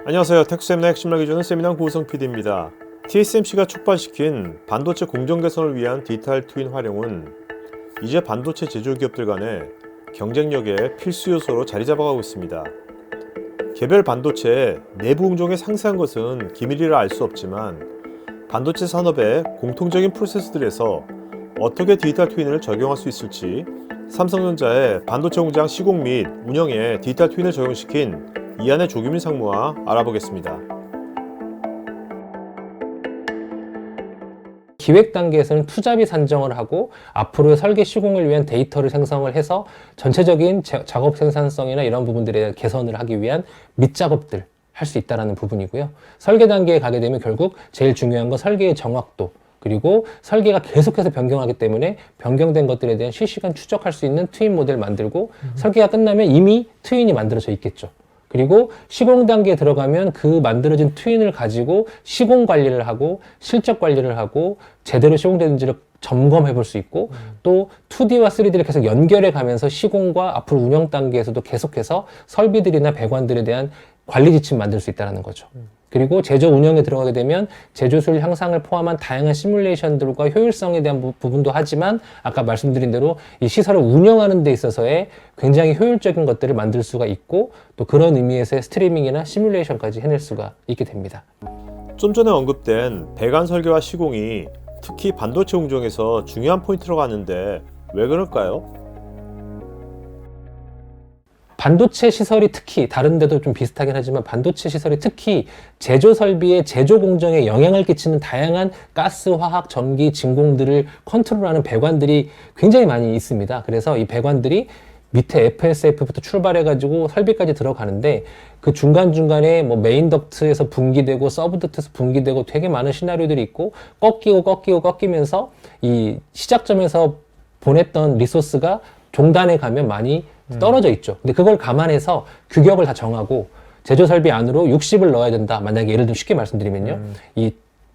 안녕하세요. 텍스엠의 핵심을 기주는 세미남 고우성 PD입니다. TSMC가 촉발시킨 반도체 공정 개선을 위한 디지털 트윈 활용은 이제 반도체 제조기업들 간의 경쟁력의 필수 요소로 자리 잡아가고 있습니다. 개별 반도체의 내부 공정에 상세한 것은 기밀이라 알 수 없지만 반도체 산업의 공통적인 프로세스들에서 어떻게 디지털 트윈을 적용할 수 있을지 삼성전자의 반도체 공장 시공 및 운영에 디지털 트윈을 적용시킨 이한의 조규민 상무와 알아보겠습니다. 기획 단계에서는 투자비 산정을 하고 앞으로의 설계 시공을 위한 데이터를 생성을 해서 전체적인 작업 생산성이나 이런 부분들에 대한 개선을 하기 위한 밑작업들 할 수 있다는 부분이고요. 설계 단계에 가게 되면 결국 제일 중요한 건 설계의 정확도, 그리고 설계가 계속해서 변경하기 때문에 변경된 것들에 대한 실시간 추적할 수 있는 트윈 모델 만들고 설계가 끝나면 이미 트윈이 만들어져 있겠죠. 그리고 시공 단계에 들어가면 그 만들어진 트윈을 가지고 시공 관리를 하고 실적 관리를 하고 제대로 시공되는지를 점검해 볼 수 있고 또 2D와 3D를 계속 연결해 가면서 시공과 앞으로 운영 단계에서도 계속해서 설비들이나 배관들에 대한 관리 지침 만들 수 있다는 거죠. 그리고 제조 운영에 들어가게 되면 제조 수율 향상을 포함한 다양한 시뮬레이션들과 효율성에 대한 부분도 하지만 아까 말씀드린 대로 이 시설을 운영하는 데 있어서의 굉장히 효율적인 것들을 만들 수가 있고 또 그런 의미에서의 스트리밍이나 시뮬레이션까지 해낼 수가 있게 됩니다. 좀 전에 언급된 배관 설계와 시공이 특히 반도체 공정에서 중요한 포인트로 가는데 왜 그럴까요? 반도체 시설이 특히 다른 데도 좀 비슷하긴 하지만 반도체 시설이 특히 제조 설비의 제조 공정에 영향을 끼치는 다양한 가스, 화학, 전기, 진공들을 컨트롤하는 배관들이 굉장히 많이 있습니다. 그래서 이 배관들이 밑에 FSF부터 출발해가지고 설비까지 들어가는데 그 중간중간에 뭐 메인 덕트에서 분기되고 서브 덕트에서 분기되고 되게 많은 시나리오들이 있고 꺾이면서 이 시작점에서 보냈던 리소스가 종단에 가면 많이 떨어져 있죠. 근데 그걸 감안해서 규격을 다 정하고 제조 설비 안으로 60을 넣어야 된다. 만약에 예를 들면 쉽게 말씀드리면요. 이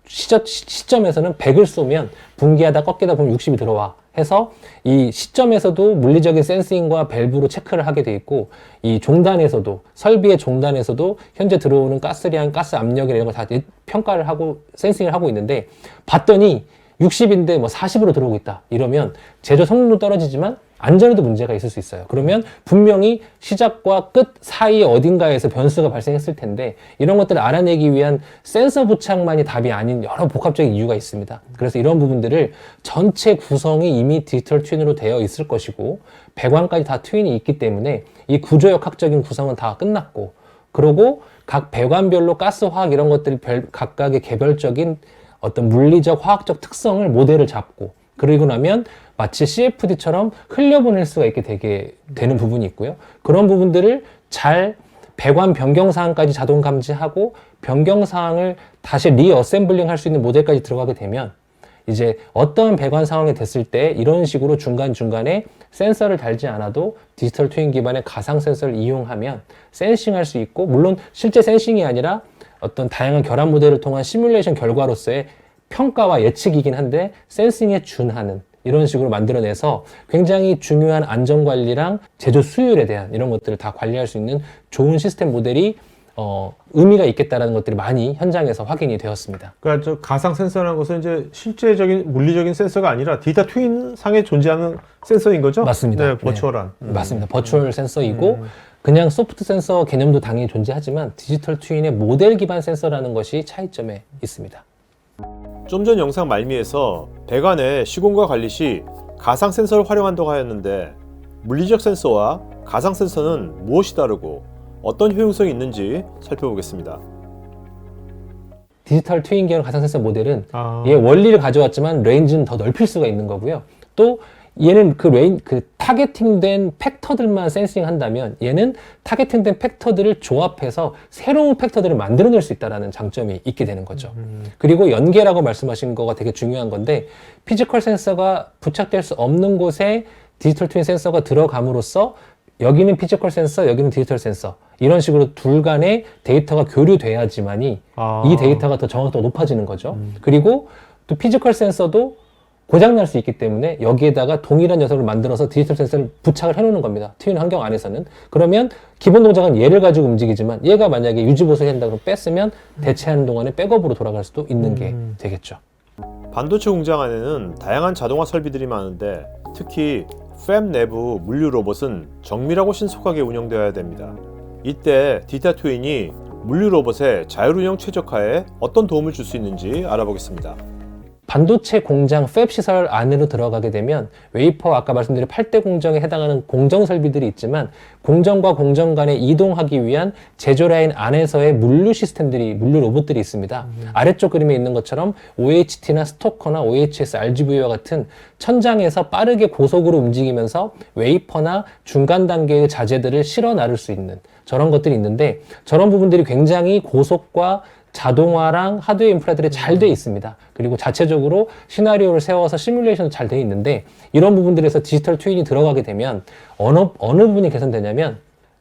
시점에서는 100을 쏘면 분기하다 꺾이다 보면 60이 들어와 해서 이 시점에서도 물리적인 센싱과 밸브로 체크를 하게 돼 있고 이 종단에서도 설비의 종단에서도 현재 들어오는 가스량, 가스 압력이나 이런 걸 다 평가를 하고 센싱을 하고 있는데 봤더니 60인데 뭐 40으로 들어오고 있다. 이러면 제조 성능도 떨어지지만 안전에도 문제가 있을 수 있어요. 그러면 분명히 시작과 끝 사이 어딘가에서 변수가 발생했을 텐데 이런 것들을 알아내기 위한 센서 부착만이 답이 아닌 여러 복합적인 이유가 있습니다. 그래서 이런 부분들을 전체 구성이 이미 디지털 트윈으로 되어 있을 것이고 배관까지 다 트윈이 있기 때문에 이 구조역학적인 구성은 다 끝났고 그러고 각 배관별로 가스, 화학 이런 것들 각각의 개별적인 어떤 물리적, 화학적 특성을 모델을 잡고 그러고 나면 마치 CFD처럼 흘려보낼 수가 있게 되는 부분이 있고요. 그런 부분들을 잘 배관 변경 사항까지 자동 감지하고 변경 사항을 다시 리어셈블링 할 수 있는 모델까지 들어가게 되면 이제 어떤 배관 상황이 됐을 때 이런 식으로 중간중간에 센서를 달지 않아도 디지털 트윈 기반의 가상 센서를 이용하면 센싱할 수 있고 물론 실제 센싱이 아니라 어떤 다양한 결합 모델을 통한 시뮬레이션 결과로서의 평가와 예측이긴 한데 센싱에 준하는 이런 식으로 만들어내서 굉장히 중요한 안전관리랑 제조 수율에 대한 이런 것들을 다 관리할 수 있는 좋은 시스템 모델이 의미가 있겠다라는 것들이 많이 현장에서 확인이 되었습니다. 그러니까 저 가상 센서라는 것은 이제 실제적인 물리적인 센서가 아니라 디지털 트윈 상에 존재하는 센서인 거죠? 맞습니다. 네, 버추얼한. 맞습니다. 버추얼 센서이고 그냥 소프트 센서 개념도 당연히 존재하지만 디지털 트윈의 모델 기반 센서라는 것이 차이점에 있습니다. 좀 전 영상 말미에서 배관의 시공과 관리 시 가상 센서를 활용한다고 하였는데 물리적 센서와 가상 센서는 무엇이 다르고 어떤 효용성이 있는지 살펴보겠습니다. 디지털 트윈 계열 가상 센서 모델은 얘 원리를 가져왔지만 레인지는 더 넓힐 수가 있는 거고요. 또 얘는 그 타겟팅된 팩터들만 센싱 한다면 얘는 타겟팅된 팩터들을 조합해서 새로운 팩터들을 만들어낼 수 있다는 장점이 있게 되는 거죠. 그리고 연계라고 말씀하신 거가 되게 중요한 건데 피지컬 센서가 부착될 수 없는 곳에 디지털 트윈 센서가 들어감으로써 여기는 피지컬 센서, 여기는 디지털 센서 이런 식으로 둘 간의 데이터가 교류돼야지만이 이 데이터가 더 정확도가 높아지는 거죠. 그리고 또 피지컬 센서도 고장날 수 있기 때문에 여기에다가 동일한 녀석을 만들어서 디지털 센서를 부착을 해놓는 겁니다. 트윈 환경 안에서는. 그러면 기본 동작은 얘를 가지고 움직이지만 얘가 만약에 유지보수를 한다 그러면 뺐으면 대체하는 동안에 백업으로 돌아갈 수도 있는 게 되겠죠. 반도체 공장 안에는 다양한 자동화 설비들이 많은데 특히 팹 내부 물류 로봇은 정밀하고 신속하게 운영되어야 됩니다. 이때 디지털 트윈이 물류 로봇의 자율운영 최적화에 어떤 도움을 줄 수 있는지 알아보겠습니다. 반도체 공장 팹 시설 안으로 들어가게 되면 웨이퍼 아까 말씀드린 8대 공정에 해당하는 공정 설비들이 있지만 공정과 공정 간에 이동하기 위한 제조 라인 안에서의 물류 시스템들이 물류 로봇들이 있습니다. 아래쪽 그림에 있는 것처럼 OHT나 스토커나 OHS, RGV와 같은 천장에서 빠르게 고속으로 움직이면서 웨이퍼나 중간 단계의 자재들을 실어 나를 수 있는 저런 것들이 있는데 저런 부분들이 굉장히 고속과 자동화랑 하드웨어 인프라들이 잘 돼 있습니다. 그리고 자체적으로 시나리오를 세워서 시뮬레이션도 잘 돼 있는데 이런 부분들에서 디지털 트윈이 들어가게 되면 어느 부분이 개선되냐면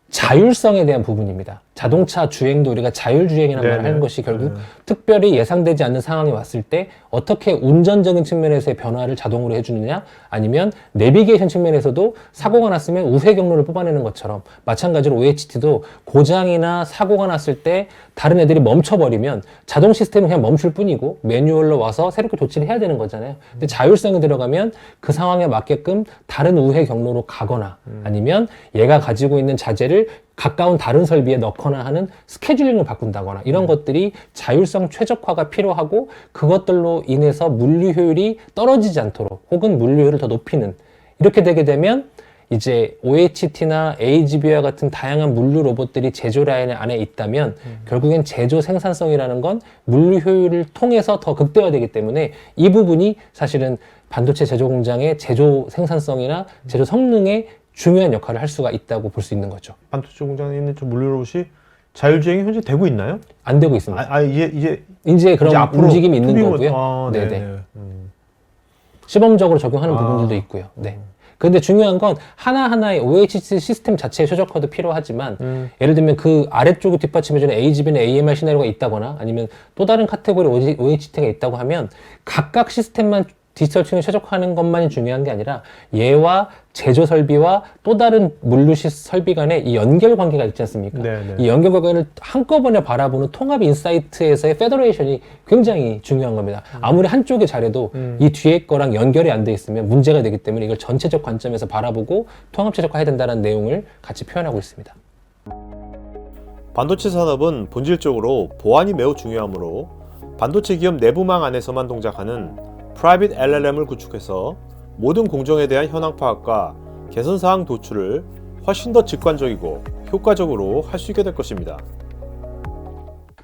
자율성에 대한 부분입니다. 자동차 주행도 우리가 자율주행이라는 말을 하는 것이 결국 특별히 예상되지 않는 상황이 왔을 때 어떻게 운전적인 측면에서의 변화를 자동으로 해주느냐 아니면 내비게이션 측면에서도 사고가 났으면 우회 경로를 뽑아내는 것처럼 마찬가지로 OHT도 고장이나 사고가 났을 때 다른 애들이 멈춰버리면 자동 시스템은 그냥 멈출 뿐이고 매뉴얼로 와서 새롭게 조치를 해야 되는 거잖아요. 근데 자율성이 들어가면 그 상황에 맞게끔 다른 우회 경로로 가거나 아니면 얘가 가지고 있는 자재를 가까운 다른 설비에 넣거나 하는 스케줄링을 바꾼다거나 이런 것들이 자율성 최적화가 필요하고 그것들로 인해서 물류 효율이 떨어지지 않도록 혹은 물류 효율을 더 높이는 이렇게 되게 되면 이제 OHT나 AGV와 같은 다양한 물류 로봇들이 제조 라인 안에 있다면 결국엔 제조 생산성이라는 건 물류 효율을 통해서 더 극대화되기 때문에 이 부분이 사실은 반도체 제조 공장의 제조 생산성이나 제조 성능에 중요한 역할을 할 수가 있다고 볼 수 있는 거죠. 반도체 공장에 있는 저 물류 로봇이 자율주행이 현재 되고 있나요? 안 되고 있습니다. 이제 그런 앞으로 움직임이 있는 투빙 거고요. 네네. 시범적으로 적용하는 부분들도 있고요. 네. 근데 중요한 건 하나하나의 OHT 시스템 자체의 최적화도 필요하지만 예를 들면 그 아래쪽에 뒷받침해주는 AGV나 AMR 시나리오가 있다거나 아니면 또 다른 카테고리 OHT가 있다고 하면 각각 시스템만 디지털 튜닝을 최적화하는 것만이 중요한 게 아니라 얘와 제조 설비와 또 다른 물류 설비 간의 이 연결 관계가 있지 않습니까? 네네. 이 연결 관계를 한꺼번에 바라보는 통합 인사이트에서의 페더레이션이 굉장히 중요한 겁니다. 아무리 한쪽이 잘해도 이 뒤에 거랑 연결이 안 돼 있으면 문제가 되기 때문에 이걸 전체적 관점에서 바라보고 통합 최적화해야 된다는 내용을 같이 표현하고 있습니다. 반도체 산업은 본질적으로 보안이 매우 중요하므로 반도체 기업 내부망 안에서만 동작하는 프라이빗 LLM을 구축해서 모든 공정에 대한 현황 파악과 개선사항 도출을 훨씬 더 직관적이고 효과적으로 할 수 있게 될 것입니다.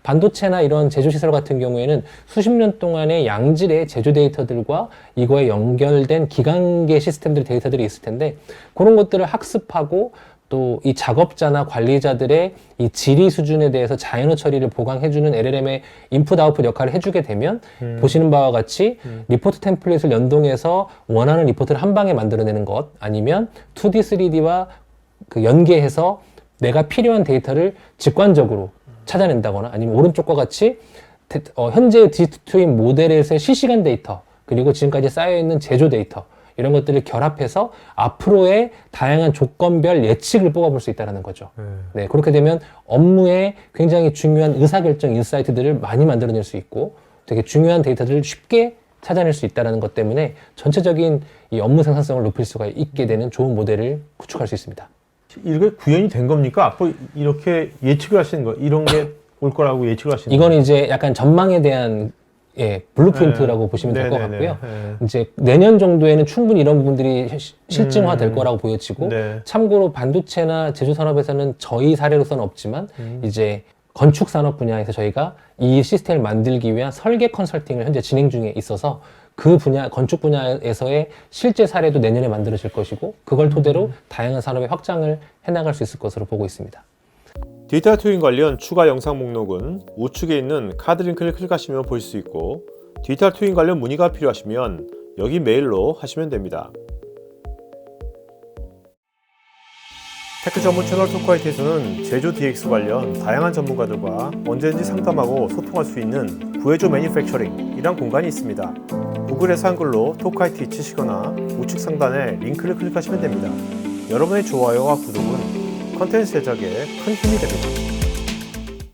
반도체나 이런 제조시설 같은 경우에는 수십 년 동안의 양질의 제조 데이터들과 이거에 연결된 기간계 시스템들 데이터들이 있을 텐데 그런 것들을 학습하고 또 이 작업자나 관리자들의 이 질의 수준에 대해서 자연어 처리를 보강해주는 LLM의 인풋 아웃풋 역할을 해주게 되면 보시는 바와 같이 리포트 템플릿을 연동해서 원하는 리포트를 한 방에 만들어내는 것 아니면 2D, 3D와 그 연계해서 내가 필요한 데이터를 직관적으로 찾아낸다거나 아니면 오른쪽과 같이 현재의 디지털 트윈 모델에서의 실시간 데이터 그리고 지금까지 쌓여있는 제조 데이터 이런 것들을 결합해서 앞으로의 다양한 조건별 예측을 뽑아볼 수 있다는 거죠. 네, 그렇게 되면 업무에 굉장히 중요한 의사결정 인사이트들을 많이 만들어낼 수 있고 되게 중요한 데이터들을 쉽게 찾아낼 수 있다는 것 때문에 전체적인 이 업무 생산성을 높일 수가 있게 되는 좋은 모델을 구축할 수 있습니다. 이게 구현이 된 겁니까? 앞으로 이렇게 예측을 하시는 거 이런 게 올 거라고 예측을 하시는 거예요? 이거는 이제 약간 전망에 대한 블루프린트라고 보시면 될 것 같고요. 이제 내년 정도에는 충분히 이런 부분들이 실증화될 거라고 보여지고 참고로 반도체나 제조 산업에서는 저희 사례로서는 없지만 이제 건축 산업 분야에서 저희가 이 시스템을 만들기 위한 설계 컨설팅을 현재 진행 중에 있어서 그 분야 건축 분야에서의 실제 사례도 내년에 만들어질 것이고 그걸 토대로 다양한 산업의 확장을 해나갈 수 있을 것으로 보고 있습니다. 디지털 트윈 관련 추가 영상 목록은 우측에 있는 카드 링크를 클릭하시면 볼 수 있고 디지털 트윈 관련 문의가 필요하시면 여기 메일로 하시면 됩니다. 테크 전문 채널 토크화이트에서는 제조 DX 관련 다양한 전문가들과 언제든지 상담하고 소통할 수 있는 구해조 매니팩처링이란 공간이 있습니다. 구글에서 한글로 토크IT 치시거나 우측 상단에 링크를 클릭하시면 됩니다. 여러분의 좋아요와 구독은 컨텐츠 제작에 큰 힘이 됩니다.